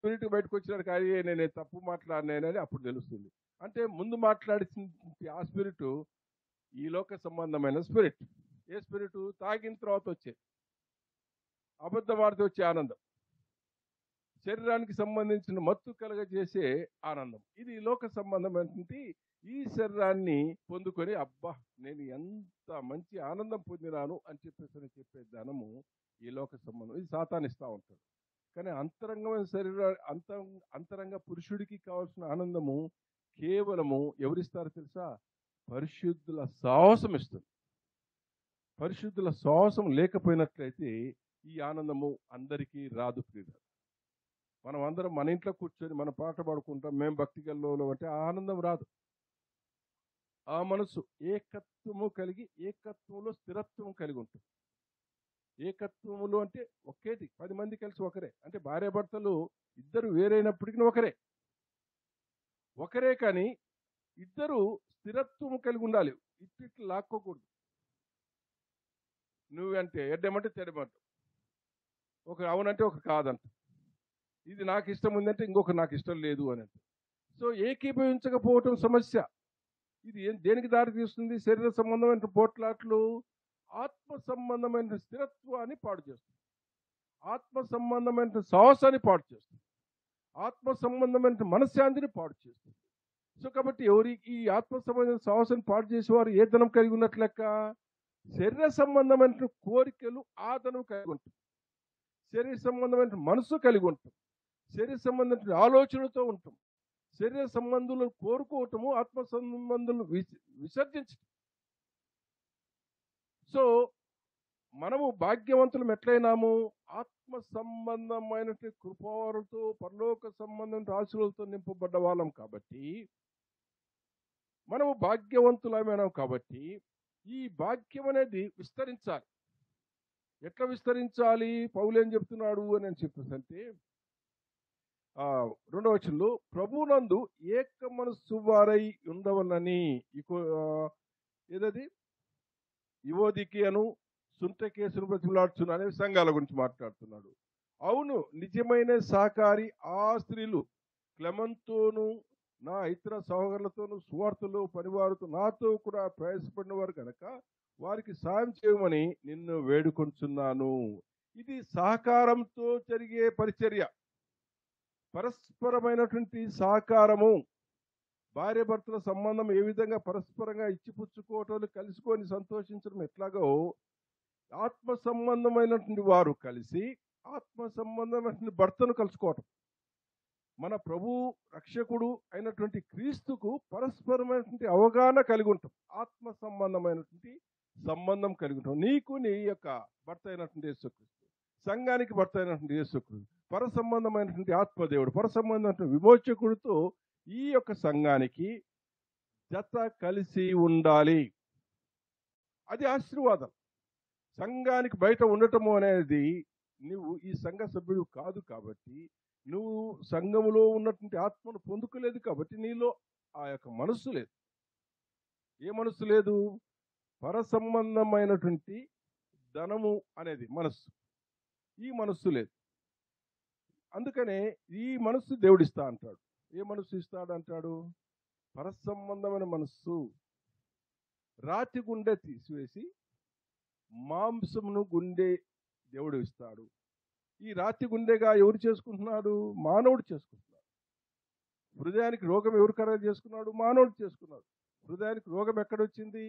Spirit బయటకు వచ్చినాడు కానీ నేను తప్పు మాట్లాడినానని అప్పుడు తెలుస్తుంది. అంటే ముందు మాట్లాడిన ఆ స్పిరిట్ ఈ లోక సంబంధమైన స్పిరిట్. ఏ స్పిరిట్? తాగిన తర్వాత వచ్చే అబద్ధం ఆడితే వచ్చే ఆనందం, శరీరానికి సంబంధించిన మత్తు కలగజేసే ఆనందం. ఇది లోక సంబంధమైనటువంటి ఈ శరీరాన్ని పొందుకొని అబ్బా నేను ఎంత మంచి ఆనందం పొందినాను అని చెప్పే ధనము ఈ లోక సంబంధం. ఇది సాతానిస్తా ఉంటాడు. కానీ అంతరంగమైన అంతరంగ పురుషుడికి కావాల్సిన ఆనందము కేవలము ఎవరిస్తారో తెలుసా? పరిశుద్ధుల సాహసం ఇస్తుంది. పరిశుద్ధుల సాహసం లేకపోయినట్లయితే ఈ ఆనందము అందరికీ రాదు ప్రియులారా. మనం అందరం మన ఇంట్లో కూర్చొని మన పాట పాడుకుంటాం, మేము భక్తి గల్లోలం అంటే ఆ ఆనందం రాదు. ఆ మనసు ఏకత్వము కలిగి ఏకత్వంలో స్థిరత్వం కలిగి ఉంటుంది. ఏకత్వములు అంటే ఒకేటి, 10 మంది కలిసి ఒకరే. అంటే భార్యాభర్తలు ఇద్దరు వేరైనప్పటికీ ఒకరే కానీ ఇద్దరు స్థిరత్వం కలిగి ఉండాలి. ఇట్లు లాక్కోకూడదు. నువ్వంటే ఎడ్డమంటే తెడమంట, ఒక అవునంటే ఒక కాదంట, ఇది నాకు ఇష్టం ఉందంటే ఇంకొక నాకు ఇష్టం లేదు అని అంటే. సో ఏకీభవించకపోవటం సమస్య. ఇది దేనికి దారి తీస్తుంది? శరీర సంబంధమైన పోట్లాట్లు ఆత్మ సంబంధమైన స్థిరత్వాన్ని పాడు చేస్తుంది. ఆత్మ సంబంధమైన సాహసాన్ని పాడు చేస్తుంది. ఆత్మ సంబంధమైన మనశ్శాంతిని పాడు చేస్తుంది. సో కాబట్టి ఎవరికి ఈ ఆత్మ సంబంధమైన సాహసాన్ని పాడు చేసేవారు ఏ ధనం కలిగి ఉన్నట్లు లెక్క? శరీర సంబంధమైన కోరికలు ఆ ధనం కలిగి ఉంటుంది. శరీర సంబంధమైన మనసు కలిగి ఉంటాం. శరీర సంబంధమైన ఆలోచనలతో ఉంటాం. శరీర సంబంధులను కోరుకోవటము ఆత్మ సంబంధులను విసర్జించటం. సో మనము భాగ్యవంతులం ఎట్లయినాము? ఆత్మ సంబంధమైన కృపావరులతో పరలోక సంబంధమైన ఆశలతో నింపబడ్డ వాళ్ళం కాబట్టి, మనము భాగ్యవంతులమైనాం కాబట్టి ఈ భాగ్యం అనేది విస్తరించాలి. ఎట్లా విస్తరించాలి? పౌలు ఏం చెప్తున్నాడు అని చెప్పేసంటే 2వ వచనంలో ప్రభునందు ఏక మనస్సు వారై ఉండవలని ఏదది యువోదికియను సుంటకేసును బ్రతిమలాడుచున్న అనే సంఘాల గురించి మాట్లాడుతున్నాడు. అవును, నిజమైన సహకారి ఆ స్త్రీలు క్లెమంతోను నా ఇతర సహోదరులతోనూ సువార్తలో పనివారుతో నాతో కూడా ప్రయాసపడిన వారు కనుక వారికి సాయం చేయమని నిన్ను వేడుకొంచున్నాను. ఇది సహకారంతో జరిగే పరిచర్య, పరస్పరమైనటువంటి సహకారము. భార్యాభర్తల సంబంధం ఏ విధంగా పరస్పరంగా ఇచ్చిపుచ్చుకోవటం, కలుసుకొని సంతోషించడం ఎట్లాగో ఆత్మ సంబంధమైనటువంటి వారు కలిసి ఆత్మ సంబంధమైనటువంటి భర్తను కలుసుకోవటం, మన ప్రభు రక్షకుడు అయినటువంటి క్రీస్తుకు పరస్పరమైనటువంటి అవగాహన కలిగి ఉంటాం. ఆత్మ సంబంధమైనటువంటి సంబంధం కలిగి ఉంటాం. నీకు నీ యొక్క భర్త అయినటువంటి యేసుక్రీస్తు, సంఘానికి భర్త అయినటువంటి యేసుక్రీస్తు, పర సంబంధమైనటువంటి ఆత్మదేవుడు, పర సంబంధమైనటువంటి విమోచకుడితో ఈ యొక్క సంఘానికి జత కలిసి ఉండాలి. అది ఆశీర్వాదం. సంఘానికి బయట ఉండటము అనేది, నువ్వు ఈ సంఘ సభ్యుడు కాదు కాబట్టి, నువ్వు సంఘములో ఉన్నటువంటి ఆత్మను పొందుకోలేదు కాబట్టి నీలో ఆ యొక్క మనస్సు లేదు. ఏ మనస్సు లేదు? పర సంబంధమైనటువంటి ధనము అనేది మనస్సు. ఈ మనస్సు లేదు. అందుకనే ఈ మనస్సు దేవుడిస్తా అంటాడు. ఏ మనస్సు ఇస్తాడంటాడు? పర సంబంధమైన మనస్సు. రాతి గుండె తీసివేసి మాంసమును గుండె దేవుడు ఇస్తాడు. ఈ రాతి గుండెగా ఎవరు చేసుకుంటున్నాడు? మానవుడు చేసుకుంటున్నాడు. హృదయానికి రోగం ఎవరు కలగ చేసుకున్నాడు? మానవుడు చేసుకున్నాడు. హృదయానికి రోగం ఎక్కడొచ్చింది?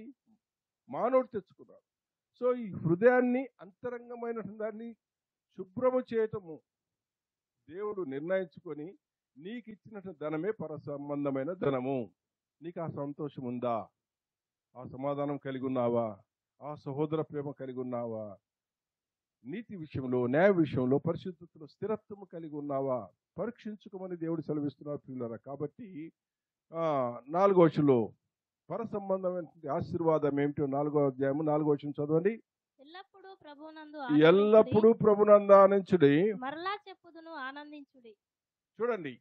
మానవుడు తెచ్చుకున్నాడు. సో ఈ హృదయాన్ని, అంతరంగమైనటువంటి దాన్ని శుభ్రము చేయటము దేవుడు నిర్ణయించుకొని నీకు ఇచ్చినటువంటి ధనమే పర సంబంధమైన ధనము. నీకు ఆ సంతోషం ఉందా? ఆ సమాధానం కలిగి ఉన్నావా? ఆ సహోదర ప్రేమ కలిగి ఉన్నావా? నీతి విషయంలో, న్యాయ విషయంలో, పరిశుద్ధతలో స్థిరత్వము కలిగి ఉన్నావా? పరీక్షించుకోమని దేవుడు సెలవిస్తున్నారు ప్రియులారా. కాబట్టి 4వ వచనంలో పర సంబంధమైన ఆశీర్వాదం ఏమిటో 4వ అధ్యాయము 4వ వచనం చదవండి. ఎల్లప్పుడూ ప్రభునందు ఆనందించుడి, మరలా చెప్పుదును ఆనందించుడి. చూడండి,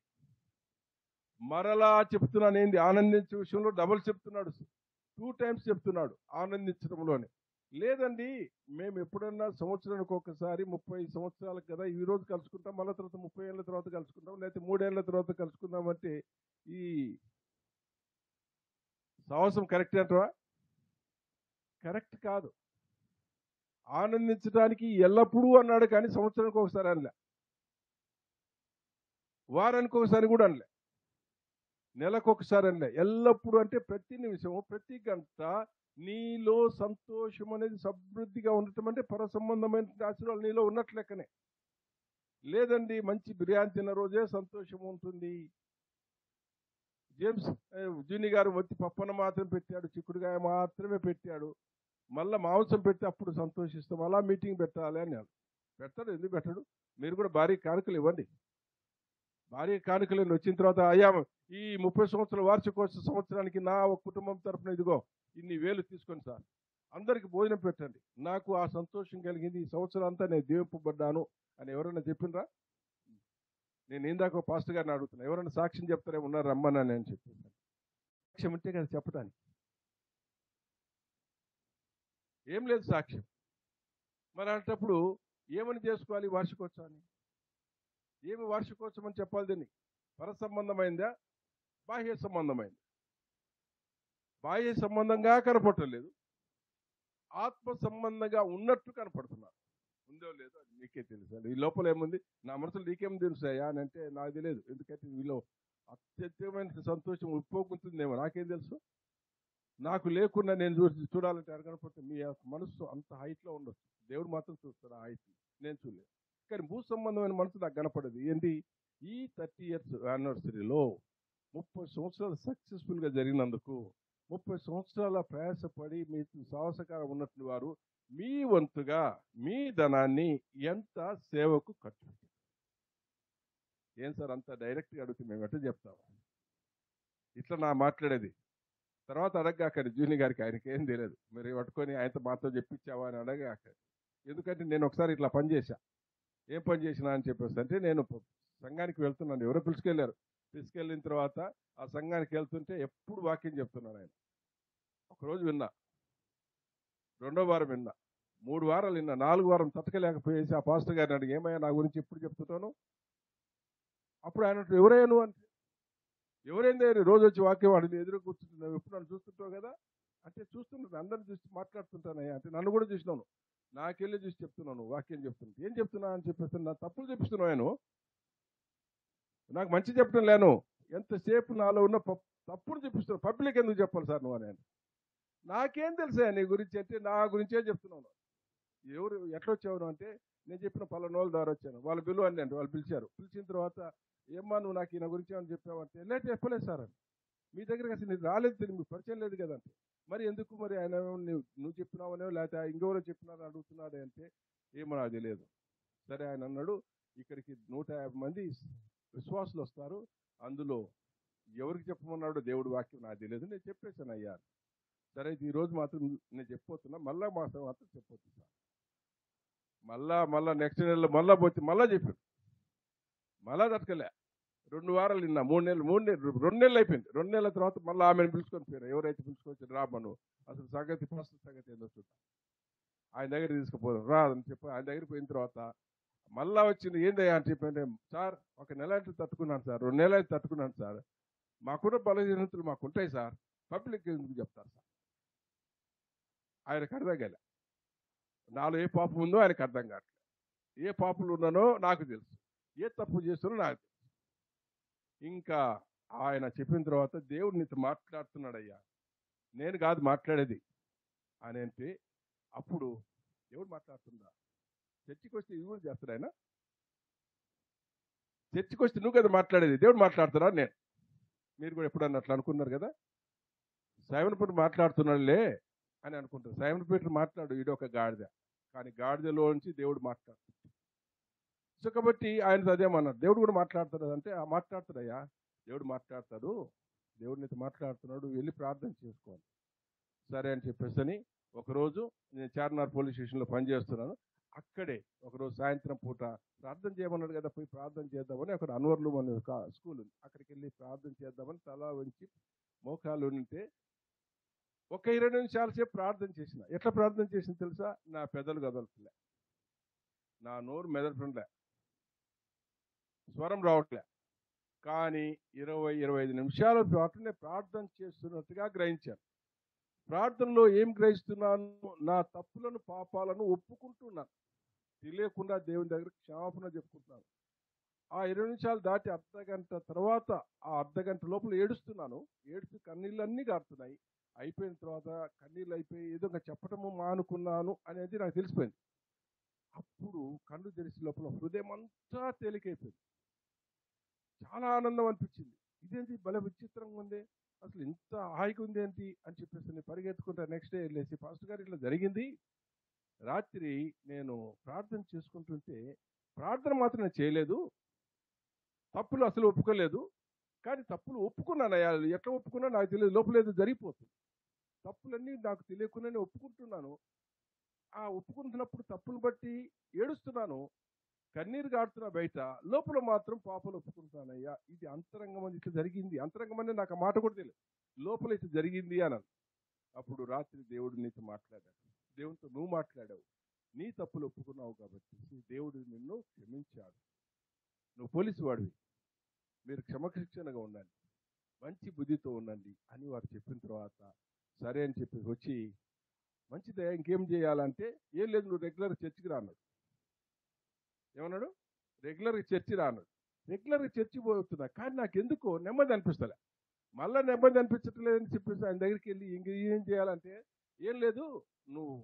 మరలా చెప్తున్నాను. ఏంది? ఆనందించే విషయంలో డబుల్ చెప్తున్నాడు, 2 టైమ్స్ చెప్తున్నాడు ఆనందించడంలోనే. లేదండి, మేము ఎప్పుడన్నా సంవత్సరానికి ఒకసారి 30 సంవత్సరాలకు కదా ఈ రోజు కలుసుకుంటాం, మళ్ళీ తర్వాత 30 ఏళ్ళ తర్వాత కలుసుకుంటాం, లేకపోతే 3 ఏళ్ళ తర్వాత కలుసుకుందాం అంటే ఈ సాహసం కరెక్ట్ అంటవా? కరెక్ట్ కాదు. ఆనందించడానికి ఎల్లప్పుడూ అన్నాడు కానీ సంవత్సరానికి ఒకసారి అనలే, వారానికి ఒకసారి కూడా అనలే, నెలకు ఒకసారి అనలే. ఎల్లప్పుడూ అంటే ప్రతి నిమిషము ప్రతి గంట నీలో సంతోషం అనేది సమృద్ధిగా ఉండటం అంటే పర సంబంధమైన ఆశీర్వాదాలు నీలో ఉన్నట్లు లెక్కనే. లేదండి, మంచి బిర్యానీ తిన్న రోజే సంతోషం ఉంటుంది. జేమ్స్ జూని గారు వచ్చి పప్పన మాత్రం పెట్టాడు, చిక్కుడుగాయ మాత్రమే పెట్టాడు, మళ్ళీ మాంసం పెడితే అప్పుడు సంతోషిస్తాం, అలా మీటింగ్ పెట్టాలి అని పెడతాడు. ఎందుకు పెట్టాడు? మీరు కూడా భారీ కానుకలు ఇవ్వండి. భారీ కానుకలు వచ్చిన తర్వాత అయ్యా ఈ 30 సంవత్సరాల వార్షికోత్సవ సంవత్సరానికి నా ఒక కుటుంబం తరఫున ఇదిగో ఇన్ని వేలు తీసుకోండి సార్, అందరికి భోజనం పెట్టండి, నాకు ఆ సంతోషం కలిగింది, ఈ సంవత్సరం అంతా నేను దీవింపబడ్డాను అని ఎవరైనా చెప్పిండ్రా? నేను ఇందాక పాస్టర్ గారిని అడుగుతున్నా, ఎవరైనా సాక్ష్యం చెప్తారేమో ఉన్నారు రమ్మన్నా నేను చెప్పేసాను. సాక్ష్యం ఉంటే కదా చెప్పడానికి, ఏం లేదు సాక్ష్యం. మరి అలాంటప్పుడు ఏమని చేసుకోవాలి వార్షికోత్సవాన్ని? ఏమి వార్షికోత్సవం అని చెప్పాలి? దీన్ని పర సంబంధమైందా బాహ్య సంబంధమైంది? బాహ్య సంబంధంగా కనపడలేదు, ఆత్మ సంబంధంగా ఉన్నట్టు కనపడుతున్నారు. ఉందో లేదో అది నీకే తెలుసు. ఈ లోపల ఏముంది, నా మనసులో నీకేం తెలుసాయా అని అంటే నాకు తెలియదు. ఎందుకంటే వీళ్ళు అత్యధికమైన సంతోషం ఉప్పొంగుతుందేమో నాకేం తెలుసు. నాకు లేకుండా నేను చూడాలంటే ఎక్కడ కనపడితే మీ మనసు అంత హైట్లో ఉండొచ్చు, దేవుడు మాత్రం చూస్తాడు ఆ హైట్, నేను చూడలేదు. కానీ భూ సంబంధమైన మనసు నాకు కనపడదు. ఏంటి? ఈ 30 years యానివర్సరీలో 30 సంవత్సరాలు సక్సెస్ఫుల్గా జరిగినందుకు, 30 సంవత్సరాల ప్రయాసపడి మీ సాహసకారం ఉన్నట్లు వారు మీ వంతుగా మీ ధనాన్ని ఎంత సేవకు ఖర్చు పెట్టారు. ఏం సార్ అంత డైరెక్ట్గా అడిగితే మేము ఎట్లా చెప్తాము? ఇట్లా నా మాట్లాడేది. తర్వాత అడగగాకండి జూని గారికి, ఆయనకి ఏం తెలియదు, మీరు పట్టుకొని ఆయనతో మాతో చెప్పించావా అని అడగగాకండి. ఎందుకంటే నేను ఒకసారి ఇట్లా పని చేశా. ఏం పని చేసినా అని చెప్పేసి అంటే, నేను సంఘానికి వెళ్తున్నాను, ఎవరో తీసుకెళ్ళిన తర్వాత ఆ సంఘానికి వెళ్తుంటే ఎప్పుడు వాక్యం చెప్తున్నాను ఆయన. ఒకరోజు విన్నా, 2వ వారం విన్నా, 3 వారాలు విన్నా, 4 వారం తట్టకలేకపోయేసి ఆ పాస్టర్ గారిని అడిగి, ఏమయ్యా నా గురించి ఎప్పుడు చెప్తున్నాను? అప్పుడు ఆయన ఎవరైనా అంటే, ఎవరైందే రోజు వచ్చి వాక్యం వాడిని ఎదురు కూర్చుంటున్నావు, ఎప్పుడు నన్ను చూస్తుంటావు కదా అంటే, చూస్తుంటాను, అందరిని చూసి మాట్లాడుతుంటానయ్యా అంటే, నన్ను కూడా చూసినాను, నాకెళ్ళి చూసి చెప్తున్నాను, వాక్యం చెప్తున్నాను. ఏం చెప్తున్నా అని చెప్పేసి నా తప్పులు చూపిస్తున్నావు, ఆయన నాకు మంచి చెప్పడం లేను, ఎంతసేపు నాలో ఉన్న తప్పులు చూపిస్తున్నావు, పబ్లిక్ ఎందుకు చెప్పాలి సార్ నువ్వు అని. నాకేం తెలుసా నీ గురించి అంటే, నా గురించే చెప్తున్నాను. ఎవరు ఎట్లా వచ్చావు అంటే, నేను చెప్పిన పలానోళ్ళ ద్వారా వచ్చాను, వాళ్ళు పిలువ అని అంటే వాళ్ళు పిలిచారు. పిలిచిన తర్వాత, ఏమ్మా నువ్వు నాకు ఈయన గురించి అని చెప్పావంటే, లేదు చెప్పలేదు సార్ అని. మీ దగ్గరికి అసలు నేను రాలేదు, తెలియదు, మీకు పరిచయం లేదు కదా అంటే, మరి ఎందుకు మరి ఆయన నువ్వు చెప్పినావనే లేకపోతే ఇంకెవరో చెప్పినారని అడుగుతున్నాడే అంటే, ఏమో నాకు తెలియదు. సరే ఆయన అన్నాడు, ఇక్కడికి 150 మంది విశ్వాసులు వస్తారు, అందులో ఎవరికి చెప్పమన్నాడో దేవుడి వాక్యం నాకు తెలియదు, నేను చెప్పేశాను అయ్యా. సరే ఈ రోజు మాత్రం నేను చెప్పొస్తున్నా, మళ్ళా మాసం మాత్రం చెప్పొస్తున్నా. మళ్ళా నెక్స్ట్ నెలలో మళ్ళా పోతే మళ్ళా చెప్పాడు, మళ్ళా తట్టుకలే. 2 వారాలు నిన్న 3 నెలలు 2 నెలలు అయిపోయింది. 2 నెలల తర్వాత మళ్ళీ ఆమెను పిలుచుకొని పోయారు. ఎవరైతే పిలుచుకొచ్చి రామను అసలు సంగతి ఫస్ట్ సంగతి ఏందో చూద్దాం, ఆయన దగ్గర తీసుకుపోయారు రాదని చెప్పి ఆయన దగ్గర పోయిన తర్వాత మళ్ళా వచ్చింది. ఏందయ్యా అని చెప్పంటే, సార్ 1 నెల అయితే తట్టుకున్నాను సార్, 2 నెలలు అయితే తట్టుకున్నాను సార్, మాకున్న బలహీనతలు మాకుంటాయి సార్, పబ్లిక్ ఎందుకు చెప్తారు సార్? ఆయనకు అర్థం కాలే, నాలో ఏ పాపం ఉందో ఆయనకు అర్థం కావట్లేదు. ఏ పాపలు ఉన్నానో నాకు తెలుసు, ఏ తప్పు చేస్తున్నో నాకు తెలుసు. ఇంకా ఆయన చెప్పిన తర్వాత, దేవుడు నీతో మాట్లాడుతున్నాడయ్యా, నేను కాదు మాట్లాడేది అని అంటే, అప్పుడు దేవుడు మాట్లాడుతుందా? చర్చికి వస్తే ఇది కూడా చేస్తాడు ఆయన. చర్చికి వస్తే నువ్వు కదా మాట్లాడేది, దేవుడు మాట్లాడుతున్నా నేను. మీరు కూడా ఎప్పుడన్నా అట్లా అనుకున్నారు కదా, సైమన్ పీటర్ మాట్లాడుతున్నాడులే అని అనుకుంటారు. సైమన్ పీటర్ మాట్లాడు, ఈడొక గాడిద, కానీ గాడిదలో నుంచి దేవుడు మాట్లాడుతున్నాడు. సో కాబట్టి ఆయన అదేమన్నాడు, దేవుడు కూడా మాట్లాడతాడు అంటే, ఆ మాట్లాడతాడయ్యా, దేవుడు మాట్లాడతాడు, దేవుడు నీతో మాట్లాడుతున్నాడు, వెళ్ళి ప్రార్థన చేసుకోవాలి. సరే అని చెప్పేసి ఒకరోజు నేను చార్మినార్ పోలీస్ స్టేషన్లో పనిచేస్తున్నాను, అక్కడే ఒకరోజు సాయంత్రం పూట ప్రార్థన చేయమన్నాడు కదా, పోయి ప్రార్థన చేద్దామని, అక్కడ అన్వర్లు మన స్కూల్ ఉంది, అక్కడికి వెళ్ళి ప్రార్థన చేద్దామని తల వంచి మోకాలు ఉంటే ఒక 20 నిమిషాల సేపు ప్రార్థన చేసిన. ఎట్లా ప్రార్థన చేసిన తెలుసా? నా పెదలు కదలట్లే, నా నోరు మెదపట్లే, స్వరం రావట్లే. కానీ 20-25 నిమిషాల పాటు నేను ప్రార్థన చేస్తున్నట్టుగా గ్రహించాను. ప్రార్థనలో ఏం గ్రహిస్తున్నాను? నా తప్పులను, పాపాలను ఒప్పుకుంటున్నాను. తెలియకుండా దేవుని దగ్గర క్షమాపణ చెప్పుకుంటున్నాను. ఆ 20 నిమిషాలు దాటి అర్ధగంట తర్వాత, ఆ అర్ధగంట లోపల ఏడుస్తున్నాను. ఏడుస్తూ కన్నీళ్ళన్నీ గారుతున్నాయి. అయిపోయిన తర్వాత కన్నీళ్ళు అయిపోయి ఏదో చెప్పటము మానుకున్నాను అనేది నాకు తెలిసిపోయింది. అప్పుడు కళ్ళు తెరిచి లోపల హృదయం అంతా తేలికైపోయింది. చాలా ఆనందం అనిపించింది. ఇదేంటి భలే విచిత్రంగా ఉంది, అసలు ఇంత హాయిగా ఉంది ఏంటి అని చెప్పేసి నేను పరిగెత్తుకుంటా నెక్స్ట్ డే వెళ్ళేసి, పాస్టర్ గారు ఇట్లా జరిగింది, రాత్రి నేను ప్రార్థన చేసుకుంటుంటే ప్రార్థన మాత్రం నేను చేయలేదు, తప్పులు అసలు ఒప్పుకోలేదు, కానీ తప్పులు ఒప్పుకున్నాను. ఎట్లా ఒప్పుకున్నా నాకు తెలియదు, లోపలేదో జరిగిపోతుంది. తప్పులన్నీ నాకు తెలియకుండానే ఒప్పుకుంటున్నాను. ఆ ఒప్పుకుంటున్నప్పుడు తప్పును బట్టి ఏడుస్తున్నాను, కన్నీరు గాడుతున్నా బయట, లోపల మాత్రం పాపలు ఒప్పుకుంటానయ్యా, ఇది అంతరంగం అని ఇట్లా జరిగింది. అంతరంగం అంటే నాకు ఆ మాట కూడా తెలియదు, లోపల ఇట్లా జరిగింది అన్నాను. అప్పుడు రాత్రి దేవుడు నీతో మాట్లాడాడు. దేవుడితో నువ్వు మాట్లాడావు, నీ తప్పులు ఒప్పుకున్నావు కాబట్టి దేవుడు నిన్ను క్షమించాడు. నువ్వు పోలీసు వాడివి, మీరు క్షమశిక్షణగా ఉండండి, మంచి బుద్ధితో ఉండండి అని వారు చెప్పిన తర్వాత సరే అని చెప్పి వచ్చి, మంచిదే ఇంకేం చేయాలంటే, ఏం లేదు నువ్వు రెగ్యులర్ చర్చికి రా అన్నాడు. ఏమన్నాడు? రెగ్యులర్గా చర్చి రా అన్నాడు. రెగ్యులర్గా చర్చి పోతున్నా, కానీ నాకు ఎందుకో నెమ్మది అనిపిస్తలే. మళ్ళీ నెమ్మది అనిపించట్లేదని చెప్పేసి ఆయన దగ్గరికి వెళ్ళి ఇంక ఏం చేయాలంటే, ఏం లేదు నువ్వు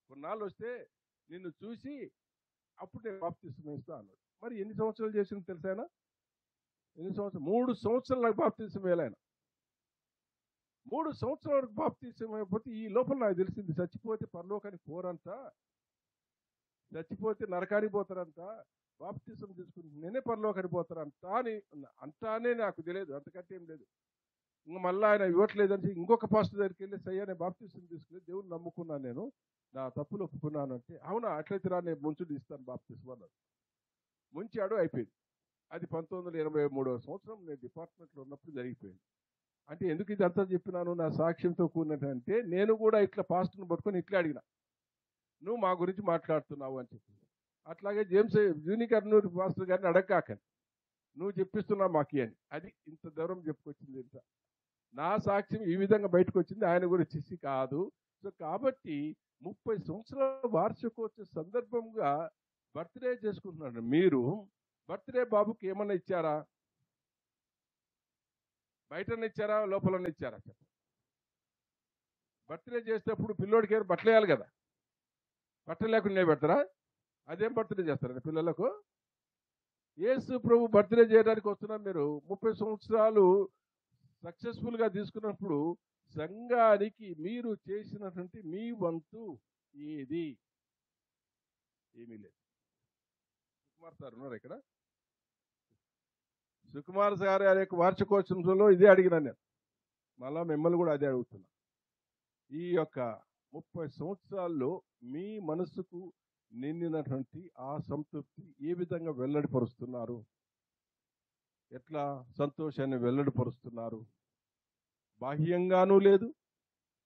కొన్నాళ్ళు వస్తే నిన్ను చూసి అప్పుడు నేను బాప్తిస్మం ఇస్తా అన్నాడు. మరి ఎన్ని సంవత్సరాలు చేసింది తెలుసా ఆయన? ఎన్ని సంవత్సరాలు? 3 సంవత్సరాలు నాకు బాప్తిస్మం వేయాలి ఆయన. 3 సంవత్సరాల వరకు బాప్తిస్మం అయిపోతే ఈ లోపల నాకు తెలిసింది, చచ్చిపోతే పరలోకానికి పోరంట, చచ్చిపోతే నరకానికి పోతారంట, బాప్తిస్మం తీసుకుని నేనే పరలోకానికి పోతారంట అని అంటానే నాకు తెలియదు, అంతకంటే ఏం లేదు. ఇంకా మళ్ళీ ఆయన ఇవ్వట్లేదని ఇంకొక పాస్టర్ దగ్గరికి వెళ్ళి, సయ్యా నేను బాప్తిస్మం తీసుకుని దేవుని నమ్ముకున్నాను, నేను నా తప్పులు ఒప్పుకున్నాను అంటే, అవునా అట్లయితే రా నేను ముంచుడు ఇస్తాను బాప్తిస్మం అన్నాడు. ముంచాడు, అయిపోయింది. అది 1983వ సంవత్సరం నేను డిపార్ట్మెంట్లో ఉన్నప్పుడు జరిగిపోయింది. అంటే ఎందుకు ఇదంతా చెప్పినాను నా సాక్ష్యంతో కూడినట్టంటే, నేను కూడా ఇట్లా పాస్టర్ని పట్టుకొని ఇట్లా అడిగిన, నువ్వు మా గురించి మాట్లాడుతున్నావు అని చెప్పి. అట్లాగే జేమ్స్ జూనికర్నూరు పాస్టర్ గారిని అడగకాకని, నువ్వు చెప్పిస్తున్నావు మాకి అని. అది ఇంత దూరం చెప్పుకొచ్చింది. ఇంత నా సాక్ష్యం ఈ విధంగా బయటకు వచ్చింది, ఆయన గురించి చేసి కాదు. సో కాబట్టి 30 సంవత్సరాల వార్షికోత్సవ సందర్భంగా బర్త్డే చేసుకుంటున్నాడు. మీరు బర్త్డే బాబుకి ఏమన్నా ఇచ్చారా? బయటనే ఇచ్చారా, లోపలనే ఇచ్చారా? చెప్పండి. బర్త్డే చేసేటప్పుడు పిల్లోడికి బట్టలు వేయాలి కదా, బట్టలు లేకుండా పెడతారా? అదేం బర్త్డే చేస్తారండి పిల్లలకు? యేసు ప్రభు బర్త్డే చేయడానికి వస్తున్నారు. మీరు 30 సంవత్సరాలు సక్సెస్ఫుల్గా తీసుకున్నప్పుడు సంఘానికి మీరు చేసినటువంటి మీ వంతు ఏది? ఏమీ లేదు. సుకుమార్ సార్ ఉన్నారు ఇక్కడ. సుకుమార్ సార్ గారి యొక్క వార్షికోత్సవంలో ఇదే అడిగినాను నేను, మళ్ళా మిమ్మల్ని కూడా అదే అడుగుతున్నా. ఈ యొక్క 30 సంవత్సరాల్లో మీ మనసుకు నిండినటువంటి ఆ సంతృప్తి ఏ విధంగా వెల్లడిపరుస్తున్నారు? ఎట్లా సంతోషాన్ని వెల్లడిపరుస్తున్నారు? బాహ్యంగానూ లేదు,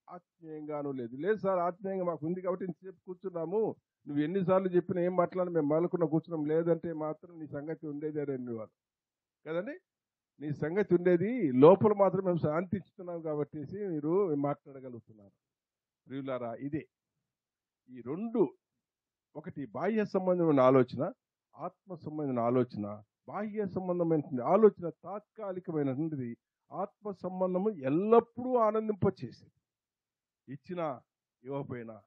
ఆత్మీయంగానూ లేదు. లేదు సార్, ఆత్మీయంగా మాకు ఉంది కాబట్టి ఇంతసేపు కూర్చున్నాము, నువ్వు ఎన్నిసార్లు చెప్పినా ఏం మాట్లాడినా మేము మలుకున్న కూర్చున్నాం, లేదంటే మాత్రం నీ సంగతి ఉండేది రెండు వాళ్ళు కదండి. నీ సంగతి ఉండేది లోపల మాత్రం మేము శాంతిస్తున్నాం కాబట్టి మీరు మాట్లాడగలుగుతున్నారు. ప్రియులారా, ఇదే ఈ రెండు, ఒకటి బాహ్య సంబంధమైన ఆలోచన, ఆత్మ సంబంధమైన ఆలోచన. బాహ్య సంబంధమైన ఆలోచన తాత్కాలికమైనటువంటిది, ఆత్మ సంబంధము ఎల్లప్పుడూ ఆనందింపచేసేది. ఇచ్చినా ఇవ్వకపోయినా,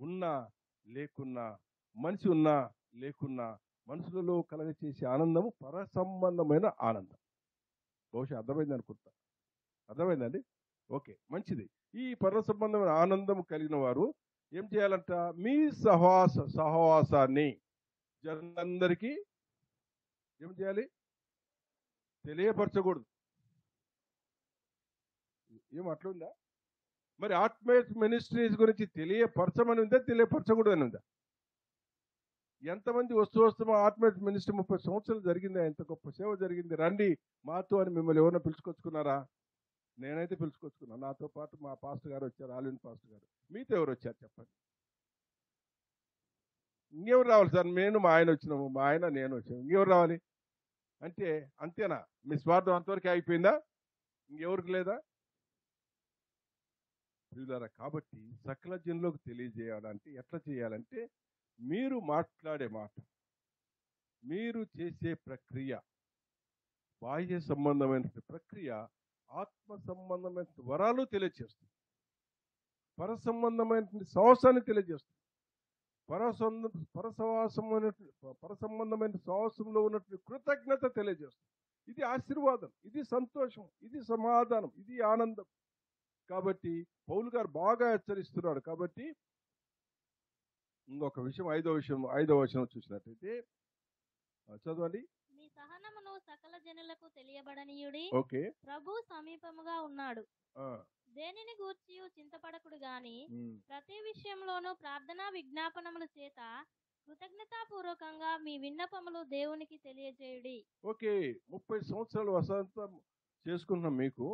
ఉన్నా లేకున్నా, మనిషి ఉన్నా లేకున్నా, మనుషులలో కలగచేసే ఆనందము పర సంబంధమైన ఆనందం. బహుశా అర్థమైంది అనుకుంటా. అర్థమైందండి? ఓకే, మంచిది. ఈ పర సంబంధమైన ఆనందం కలిగిన వారు ఏం చేయాలంట? మీ సహవాసాన్ని జనందరికీ ఏం చేయాలి? తెలియపరచకూడదు. ఏం అట్లుందా? మరి ఆత్మీయ మినిస్ట్రీస్ గురించి తెలియపరచమని ఉందా, తెలియపరచకూడదు అని ఉందా? ఎంతమంది వస్తూ ఆత్మీయ మినిస్ట్రీ 30 సంవత్సరాలు జరిగిందా, ఎంత గొప్ప సేవ జరిగింది, రండి మాతో అని మిమ్మల్ని ఎవరైనా పిలుచుకొచ్చుకున్నారా? నేనైతే పిలుచుకొచ్చుకున్నాను. నాతో పాటు మా పాస్టర్ గారు వచ్చారు, ఆలిన్ పాస్టర్ గారు. మీతో ఎవరు వచ్చారు చెప్పండి? ఇంకెవరు రావాలి సార్? నేను మా ఆయన వచ్చినాము, మా ఆయన నేను వచ్చాము, ఇంకెవరు రావాలి? అంటే అంతేనా? మీ స్వార్థం అంతవరకు అయిపోయిందా? ఇంకెవరికి లేదా? ప్రియులారా, కాబట్టి సకల జనులకు తెలియజేయాలంటే ఎట్లా చేయాలంటే, మీరు మాట్లాడే మాట, మీరు చేసే ప్రక్రియ, బాహ్య సంబంధమైన ప్రక్రియ ఆత్మ సంబంధమైన వరాలు తెలియజేస్తుంది, పర సంబంధమైన సాహసాన్ని తెలియజేస్తుంది, పర సంబంధమైన సాహసంలో ఉన్నటువంటి కృతజ్ఞత తెలియజేస్తుంది. ఇది ఆశీర్వాదం, ఇది సంతోషం, ఇది సమాధానం, ఇది ఆనందం. కాబట్టి పౌలు గారు బాగా హెచ్చరిస్తున్నాడు. కాబట్టి ఇంకొక విషయం, ఐదవ వచనం చూసినట్టయితే చదవండి. మీ సహనమును సకల జనులకు తెలియబడనీయుడి. ఓకే. ప్రభు సమీపముగా ఉన్నాడు. ఆ, దేనిని గూర్చి చింతపడకుడు గాని ఉమ్. ప్రతి విషయంలోనూ ప్రార్థనా విజ్ఞాపనముల చేత కృతజ్ఞతాపూర్వకంగా మీ విన్నపములు దేవునికి తెలియజేయుడి. ఓకే. 30 సంవత్సరాలు వసంతం చేసుకుంటున్నాం మీకు.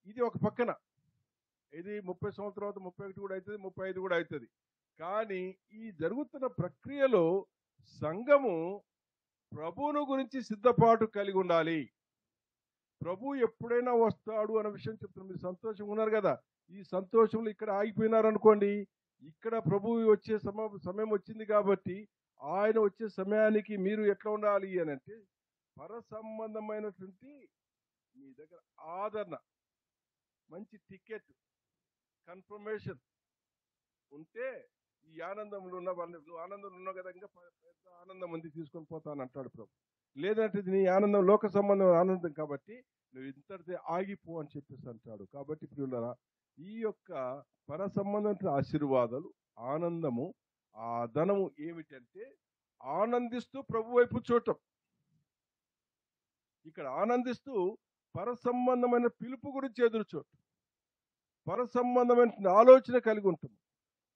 ఇది ఒక పక్కన, ఇది 30 సంవత్సరాల తర్వాత 31 కూడా అవుతుంది, 35 కూడా అవుతుంది. కానీ ఈ జరుగుతున్న ప్రక్రియలో సంఘము ప్రభువును గురించి సిద్ధపాటు కలిగి ఉండాలి. ప్రభు ఎప్పుడైనా వస్తాడు అన్న విషయం చెప్తున్నారు. మీరు సంతోషంగా ఉన్నారు కదా, ఈ సంతోషంలో ఇక్కడ ఆగిపోయినారనుకోండి, ఇక్కడ ప్రభు వచ్చే సమయం వచ్చింది కాబట్టి ఆయన వచ్చే సమయానికి మీరు ఎట్లా ఉండాలి అని అంటే, పర సంబంధమైనటువంటి మీ దగ్గర ఆదరణ, మంచి టికెట్, కన్ఫర్మేషన్ ఉంటే ఈ ఆనందంలో ఉన్న వాళ్ళు, నువ్వు ఆనందంలో ఉన్నావు కదా, ఇంకా పెద్ద ఆనందం ఉంది తీసుకొని పోతాను అంటాడు ప్రభు. లేదంటే నీ ఆనందం లోక సంబంధం ఆనందం కాబట్టి నువ్వు ఇంతటిదే ఆగిపో అని చెప్పేసి అంటాడు. కాబట్టి ప్రియులారా, ఈ యొక్క పర సంబంధమైన ఆశీర్వాదాలు, ఆనందము, ఆ ధనము ఏమిటంటే ఆనందిస్తూ ప్రభు వైపు చూడటం. ఇక్కడ ఆనందిస్తూ పర సంబంధమైన పిలుపు గురించి ఎదురు చూడటం, పర సంబంధమైన ఆలోచన కలిగి ఉంటాం,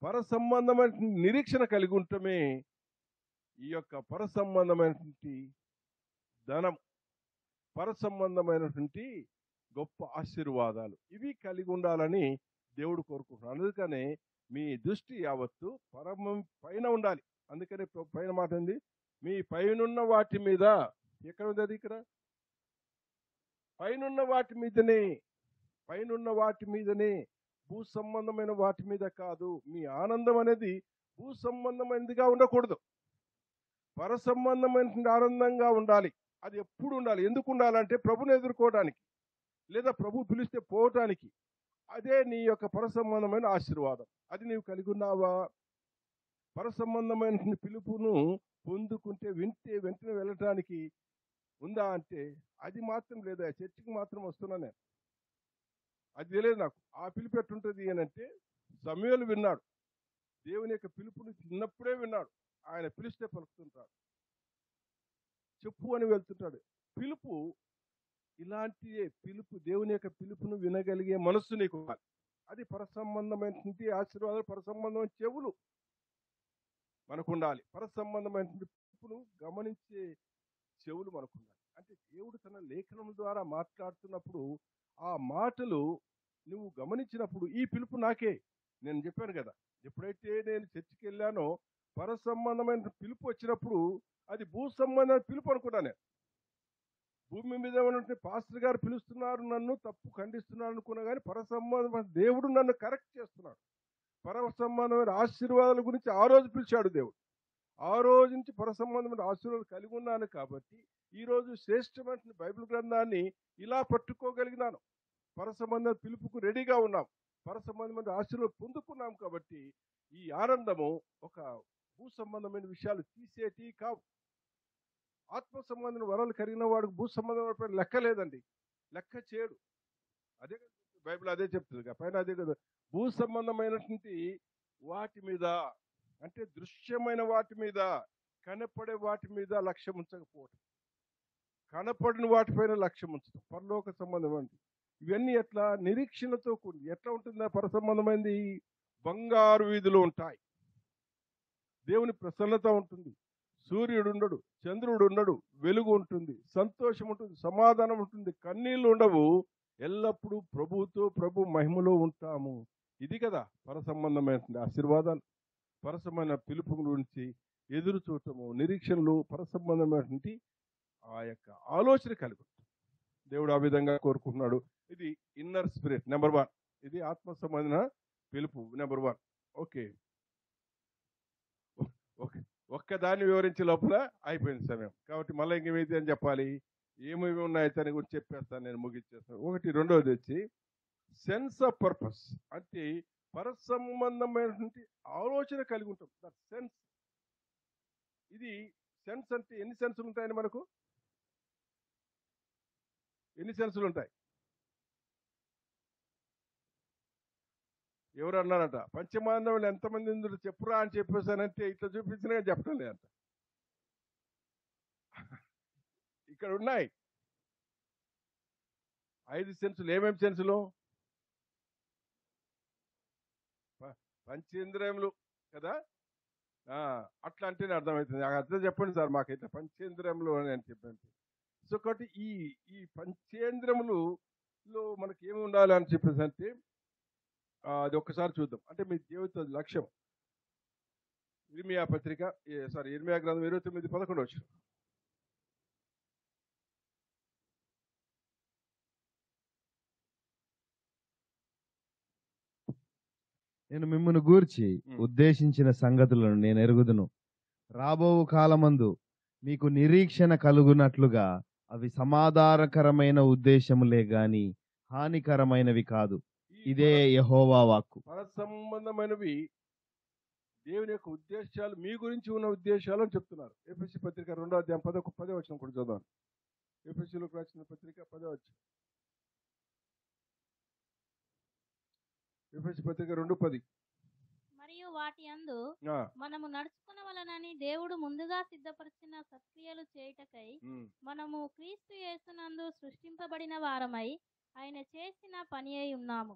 పర సంబంధమైన నిరీక్షణ కలిగి ఉండటమే ఈ యొక్క పర సంబంధమైనటువంటి ధనం, పర సంబంధమైనటువంటి గొప్ప ఆశీర్వాదాలు, ఇవి కలిగి ఉండాలని దేవుడు కోరుకుంటున్నాడు. అందుకనే మీ దృష్టి యావత్తు పైన ఉండాలి. అందుకనే పైన మాట ఉంది, మీ పైనున్న వాటి మీద. ఎక్కడ ఉంది అది? ఇక్కడ పైనున్న వాటి మీదనే, పైనున్న వాటి మీదనే, భూ సంబంధమైన వాటి మీద కాదు. మీ ఆనందం అనేది భూ సంబంధమైనదిగా ఉండకూడదు, పర సంబంధమైన ఆనందంగా ఉండాలి. అది ఎప్పుడు ఉండాలి. ఎందుకు ఉండాలంటే ప్రభుని ఎదుర్కోవడానికి, లేదా ప్రభు పిలిస్తే పోవటానికి. అదే నీ యొక్క పర సంబంధమైన ఆశీర్వాదం. అది నీవు కలిగి ఉన్నావా? పర సంబంధమైన పిలుపును పొందుకుంటే వింటే వెంటనే వెళ్ళటానికి ఉందా అంటే అది మాత్రం లేదా. చర్చికి మాత్రం వస్తున్నా నేను, అది తెలియదు నాకు. ఆ పిలుపు ఎట్టుంటుంది అని అంటే, సమూయేలు విన్నాడు, దేవుని యొక్క పిలుపుని చిన్నప్పుడే విన్నాడు. ఆయన పిలిస్తే పలుకుతుంటాడు, చెప్పు అని వెళ్తుంటాడు. పిలుపు ఇలాంటి పిలుపు, దేవుని యొక్క పిలుపును వినగలిగే మనస్సు నీకు ఉండాలి. అది పర సంబంధమైనటువంటి ఆశీర్వాదాలు, పర సంబంధమైన చెవులు మనకు ఉండాలి. పర సంబంధమైన పిలుపును గమనించే చెవులు మనకు ఉండాలి. అంటే దేవుడు తన లేఖనం ద్వారా మాట్లాడుతున్నప్పుడు ఆ మాటలు నువ్వు గమనించినప్పుడు, ఈ పిలుపు నాకే. నేను చెప్పాను కదా, ఎప్పుడైతే నేను చర్చికి వెళ్ళానో పర సంబంధమైన పిలుపు వచ్చినప్పుడు అది భూ సంబంధమైన పిలుపు అనుకున్నా నేను. భూమి మీద ఉన్నటువంటి పాస్టర్ గారు పిలుస్తున్నారు, నన్ను తప్పు ఖండిస్తున్నారు అనుకున్నా. కానీ పర సంబంధమైన దేవుడు నన్ను కరెక్ట్ చేస్తున్నాడు. పర సంబంధమైన ఆశీర్వాదాల గురించి ఆ రోజు పిలిచాడు దేవుడు. ఆ రోజు నుంచి పర సంబంధమైన ఆశీర్వాదాలు కలిగి ఉన్నాను. కాబట్టి ఈ రోజు శ్రేష్టమైన బైబిల్ గ్రంథాన్ని ఇలా పట్టుకోగలిగినాను. పర సంబంధ పిలుపుకు రెడీగా ఉన్నాం, పర సంబంధమైన ఆశీర్వాదం పొందుకున్నాం. కాబట్టి ఈ ఆనందము ఒక భూ సంబంధమైన విషయాలు తీసేటి కావు. ఆత్మ సంబంధమైన వరాలు కలిగిన వాడికి భూ సంబంధమైన లెక్క లేదండి, లెక్క చేయడు. అదే బైబిల్ అదే చెప్తుంది పైన, అదే కదా. భూ సంబంధమైనటువంటి వాటి మీద, అంటే దృశ్యమైన వాటి మీద, కనపడే వాటి మీద లక్ష్యం ఉంచకపోవటం, కనపడిన వాటిపైన లక్ష్యం ఉంచడం. పరలోక సంబంధమైనది ఇవన్నీ ఎట్లా నిరీక్షణతో కూడి ఎట్లా ఉంటుందా? పర సంబంధమైనది బంగారు వీధులు ఉంటాయి, దేవుని ప్రసన్నత ఉంటుంది, సూర్యుడు ఉండడు, చంద్రుడు ఉండడు, వెలుగు ఉంటుంది, సంతోషం ఉంటుంది, సమాధానం ఉంటుంది, కన్నీళ్లు ఉండవు, ఎల్లప్పుడూ ప్రభువుతో ప్రభు మహిమలో ఉంటాము. ఇది కదా పరసంబంధమైన ఆశీర్వాదాలు, పరసమైన పిలుపు గురించి ఎదురు చూడటము, నిరీక్షణలు, పరసంబంధమైనటువంటి ఆ యొక్క ఆలోచన కలిగి ఉంటాం. దేవుడు ఆ విధంగా కోరుకుంటున్నాడు. ఇది ఇన్నర్ స్పిరిట్ నెంబర్ 1. ఇది ఆత్మ సంబంధమైన పిలుపు నెంబర్ 1. Okay, okay. ఒక్కదాన్ని వివరించే లోపల అయిపోయింది సమయం. కాబట్టి మళ్ళీ ఇంకేమైతే అని చెప్పాలి, ఏమేమి ఉన్నాయి దాని గురించి చెప్పేస్తాను, నేను ముగించేస్తాను. ఒకటి. రెండవది వచ్చి సెన్స్ ఆఫ్ పర్పస్, అంటే పరసంబంధమైనటువంటి ఆలోచన కలిగి ఉంటాం. That sense. ఇది సెన్స్ అంటే ఎన్ని సెన్సులు ఉంటాయని మనకు? ఎన్ని సెన్సులు ఉంటాయి? ఎవరు అన్నారట, పంచమాంధవులు ఎంతమంది ఉందో చెప్పురా అని చెప్పేసానంటే ఇట్లా చూపించినా చెప్పడం లేదంట. ఇక్కడ ఉన్నాయి 5 సెన్సులు. ఏమేమి సెన్సులు? పంచేంద్రియములు కదా. అట్లా అంటేనే అర్థమవుతుంది. అర్థం చెప్పండి సార్ మాకైతే పంచేంద్రియములు అని చెప్పండి. సో కాబట్టి ఈ పంచేంద్రియములు మనకి ఏమి ఉండాలి అని చెప్పేసి అంటే అది ఒక్కసారి చూద్దాం. అంటే మీ జీవిత లక్ష్యం. ఇర్మియా పత్రిక, ఇర్మియా గ్రంథం 29:11. నేను మిమ్మును గూర్చి ఉద్దేశించిన సంగతులను నేను ఎరుగుదును. రాబో కాలమందు మీకు నిరీక్షణ కలుగునట్లుగా అవి సమాధానకరమైన ఉద్దేశములే గాని హానికరమైనవి కాదు. ఇదే యెహోవా వాక్కు. పరసంబంధమైనవి దేవుని యొక్క ఉద్దేశాలు, మీ గురించి ఉన్న ఉద్దేశాలు అని చెప్తున్నారు. ఎఫెసీ పత్రిక 2వ అధ్యాయం 10వ వచనం కూడా చదవండి. ఎఫెసీలోకి రాసిన పత్రిక 10వ వచనం. ఎఫెసీ పత్రిక 2:10. మరియు వాటి యందు మనము నడుచుకొనవలెనని దేవుడు ముందుగా సిద్ధపరిచిన సత్క్రియలు చేయుటకై మనము క్రీస్తు యేసునందు సృష్టింపబడిన వారమై ఆయన చేసిన పని అయి ఉన్నాము.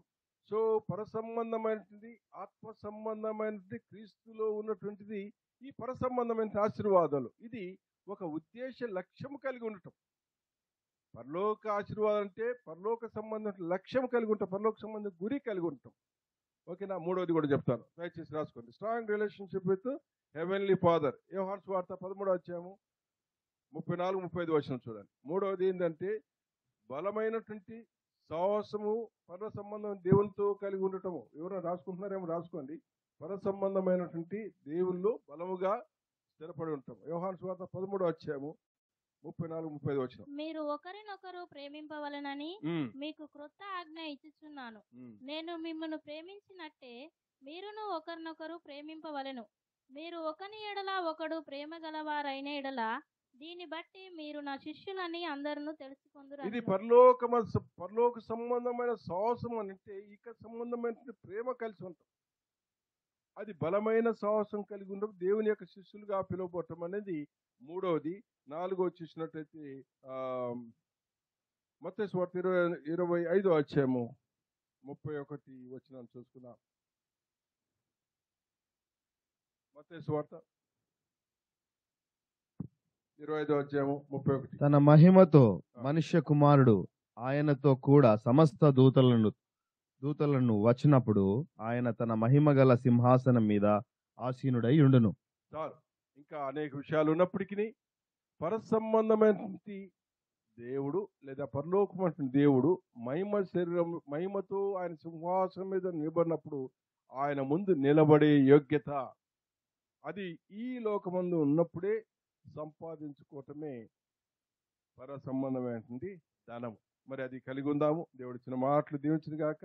సో పరసంబంధమైనది, ఆత్మ సంబంధమైనది, క్రీస్తులో ఉన్నటువంటిది ఈ పరసంబంధమైన ఆశీర్వాదాలు. ఇది ఒక ఉద్దేశ లక్ష్యం కలిగి ఉండటం. పరలోక ఆశీర్వాదం అంటే పరలోక సంబంధం లక్ష్యం కలిగి ఉంటాం, పరలోక సంబంధం గురి కలిగి ఉంటాం. ఓకేనా? మూడవది కూడా చెప్తాను, దయచేసి రాసుకోండి. Strong relationship with heavenly father. యోహాను సువార్త 13వ అధ్యాయము 34-35 వచనం చూడండి. మూడవది ఏంటంటే బలమైనటువంటి సాహసము, పర సంబంధం దేవునితో కలిగి ఉండటము. ఎవరైనా రాసుకుంటున్నారేమో రాసుకోండి. పర సంబంధమైనటువంటి దేవుల్లో బలముగా స్థిరపడి ఉంటాం. యోహాను సువార్త 13వ అధ్యాయము 34-35 వచనం. మీరు ఒకరినొకరు ప్రేమింపవలెనని మీకు క్రొత్త ఆజ్ఞ ఇచ్చుచున్నాను. నేను మిమ్మును ప్రేమించినట్టే మీరును ఒకరినొకరు ప్రేమింపవలెను. మీరు ఒకని ఎడల ఒకడు ప్రేమ గలవారైన ఎడల దీన్ని బట్టి మీరు నా శిష్యులని అందరూ తెలుసుకుందురు. ఇది పరలోక సంబంధమైన సాహసం అంటే ఇక సంబంధమైన ప్రేమ కలిసి ఉంటాం. అది బలమైన సాహసం కలిగి ఉండడం, దేవుని యొక్క శిష్యులుగా పిలువబడటం అనేది మూడవది. 4వ చూసినట్టయితే మత్తయి సువార్త 25వ అధ్యాయము 31 వచనం చూసుకుందాం. మత్తయి సువార్త 25వ అధ్యాయము 31. తన మహిమతో మనుష్య కుమారుడు ఆయనతో కూడా సమస్త దూతలను వచ్చినప్పుడు ఆయన తన మహిమ గల సింహాసనం మీద ఆసీనుడై ఉండును. చాలు, ఇంకా అనేక విషయాలు ఉన్నప్పటికీ పరసంబంధమైనటువంటి దేవుడు లేదా పరలోకమైన దేవుడు మహిమతో ఆయన సింహాసనం మీద నిలబడినప్పుడు ఆయన ముందు నిలబడే యోగ్యత అది ఈ లోకమందు ఉన్నప్పుడే సంపాదించుకోవటమే పర సంబంధమైనటువంటి ధనము. మరి అది కలిగి ఉందాము. దేవుడు ఇచ్చిన మాటలు దీవించును గాక.